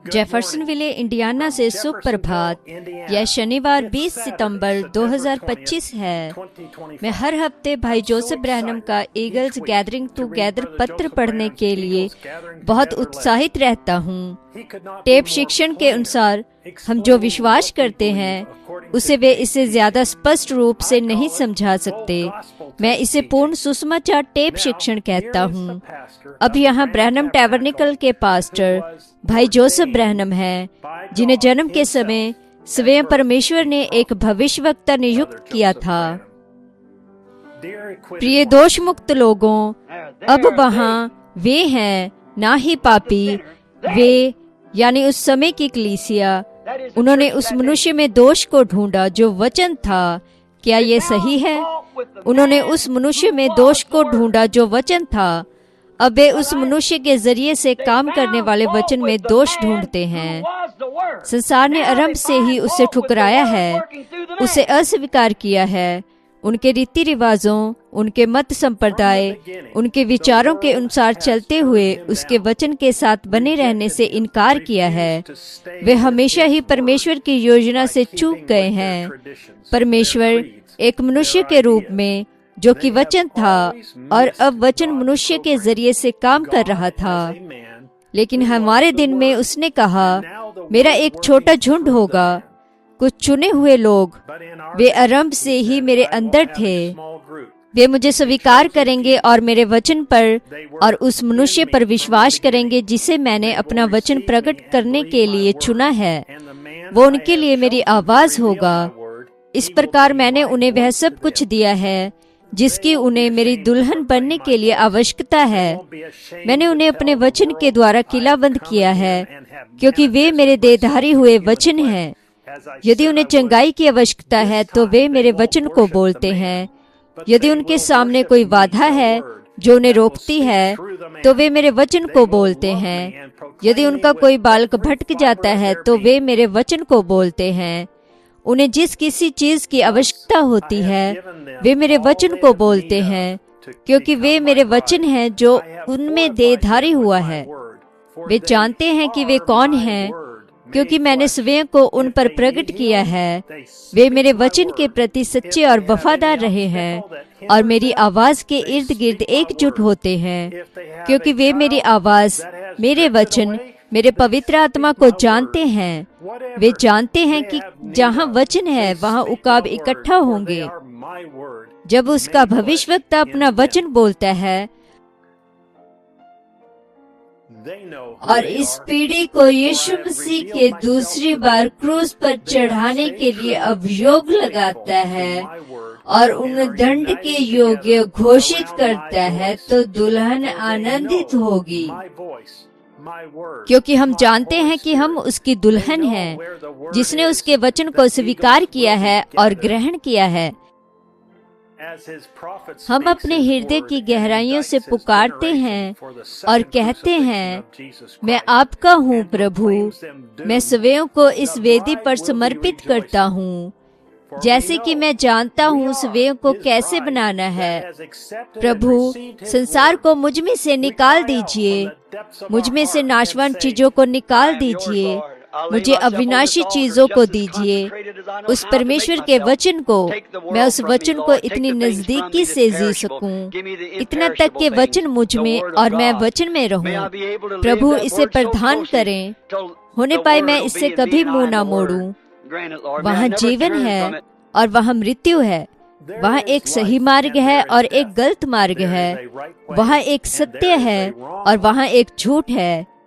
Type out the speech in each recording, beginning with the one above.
Jeffersonville, Indiana से सुप्रभात। यह शनिवार 20 सितंबर 2025 है। मैं हर हफ्ते भाई जोसेफ ब्रैनम का ईगल्स गैदरिंग टुगेदर पत्र पढ़ने के लिए बहुत उत्साहित रहता हूँ। टेप शिक्षण के अनुसार हम जो विश्वास करते हैं उसे वे इसे ज्यादा स्पष्ट रूप से नहीं समझा सकते। मैं इसे पूर्ण सुसमाचार टेप शिक्षण कहता हूँ। अब यहाँ ब्रैनम टैबरनेकल के पास्टर भाई जोसेफ ब्रैनम हैं, जिन्हें जन्म के समय स्वयं परमेश्वर ने एक भविष्यवक्ता नियुक्त किया था। प्रिय दोष मुक्त लोगों, अब वहाँ वे हैं, ना ही पापी। वे यानी उस समय की कलीसिया, उन्होंने उस मनुष्य में दोष को ढूंढा जो वचन था। क्या ये सही है? उन्होंने उस मनुष्य में दोष को ढूंढा जो वचन था। अब वे उस मनुष्य के जरिए से काम करने वाले वचन में दोष ढूंढते हैं। संसार ने आरंभ से ही उसे ठुकराया है, उसे अस्वीकार किया है। उनके रीति रिवाजों, उनके मत संप्रदाय, उनके विचारों के अनुसार चलते हुए उसके वचन के साथ बने रहने से इनकार किया है। वे हमेशा ही परमेश्वर की योजना से चूक गए हैं। परमेश्वर एक मनुष्य के रूप में, जो कि वचन था, और अब वचन मनुष्य के जरिए से काम कर रहा था। लेकिन हमारे दिन में उसने कहा, मेरा एक छोटा झुंड होगा, कुछ चुने हुए लोग। वे आरंभ से ही मेरे अंदर थे। वे मुझे स्वीकार करेंगे और मेरे वचन पर और उस मनुष्य पर विश्वास करेंगे जिसे मैंने अपना वचन प्रकट करने के लिए चुना है। वो उनके लिए मेरी आवाज होगा। इस प्रकार मैंने उन्हें वह सब कुछ दिया है जिसकी उन्हें मेरी दुल्हन बनने के लिए आवश्यकता है। मैंने उन्हें अपने वचन के द्वारा किलाबंद किया है, क्योंकि वे मेरे देहधारी हुए वचन हैं। यदि उन्हें चंगाई की आवश्यकता है तो वे मेरे वचन को बोलते हैं। यदि उनके सामने कोई बाधा है जो उन्हें रोकती है तो वे मेरे वचन को बोलते हैं। यदि उनका कोई बालक भटक जाता है तो वे मेरे वचन को बोलते हैं। उन्हें जिस किसी चीज की आवश्यकता होती है वे मेरे वचन को बोलते हैं, क्योंकि वे मेरे वचन हैं जो उनमें देहधारी हुआ है। वे जानते हैं कि वे कौन हैं, क्योंकि मैंने स्वयं को उन पर प्रकट किया है। वे मेरे वचन के प्रति सच्चे और वफादार रहे हैं और मेरी आवाज के इर्द गिर्द एकजुट होते हैं, क्योंकि वे मेरी आवाज, मेरे वचन, मेरे पवित्र आत्मा को जानते हैं। वे जानते हैं कि जहाँ वचन है वहाँ उकाब इकट्ठा होंगे। जब उसका भविष्यवक्ता अपना वचन बोलता है और इस पीढ़ी को यीशु मसीह के दूसरी बार क्रूस पर चढ़ाने के लिए अभियोग लगाता है और उन दंड के योग्य घोषित करता है, तो दुल्हन आनंदित होगी, क्योंकि हम जानते हैं कि हम उसकी दुल्हन हैं, जिसने उसके वचन को स्वीकार किया है और ग्रहण किया है। हम अपने हृदय की गहराइयों से पुकारते हैं और कहते हैं, मैं आपका हूँ प्रभु। मैं स्वयं को इस वेदी पर समर्पित करता हूँ, जैसे कि मैं जानता हूँ स्वयं को कैसे बनाना है। प्रभु, संसार को मुझ में से निकाल दीजिए, मुझ में से नाशवान चीजों को निकाल दीजिए, मुझे अविनाशी चीजों को दीजिए, उस परमेश्वर के वचन को। मैं उस वचन को इतनी नजदीकी से जी सकूं, इतना तक कि वचन मुझ में और मैं वचन में रहूं। प्रभु, इसे प्रदान करें, होने पाए मैं इससे कभी मुंह ना मोड़ूं। वहाँ जीवन है और वहाँ मृत्यु है। वहाँ एक सही मार्ग है और एक गलत मार्ग है। वहाँ एक सत्य है और वहाँ एक झूठ है।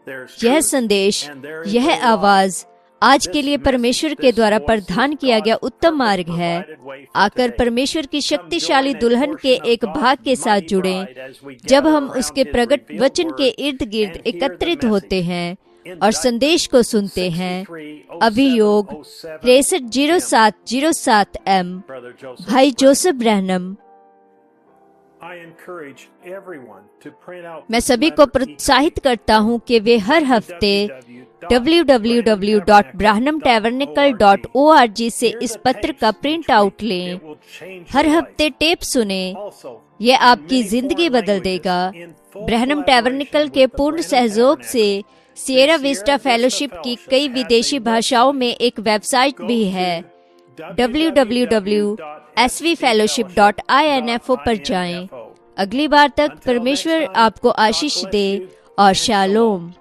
यह संदेश, यह आवाज आज के लिए परमेश्वर के द्वारा प्रदान किया गया उत्तम मार्ग है। आकर परमेश्वर की शक्तिशाली दुल्हन के एक भाग के साथ जुड़ें, जब हम उसके प्रकट वचन के इर्द गिर्द एकत्रित होते हैं और संदेश को सुनते हैं। अभियोग 630707 M, भाई जोसेफ ब्रैनम। मैं सभी को प्रोत्साहित करता हूँ कि वे हर हफ्ते www.branhamtabernacle.org से इस पत्र का प्रिंट आउट लें। हर हफ्ते टेप सुने, यह आपकी जिंदगी बदल देगा। ब्रैनम टैबरनेकल के पूर्ण सहयोग से सिएरा विस्टा फेलोशिप की कई विदेशी भाषाओं में एक वेबसाइट भी है। www.svfellowship.info पर जाएं। अगली बार तक परमेश्वर आपको आशीष दे और शालोम।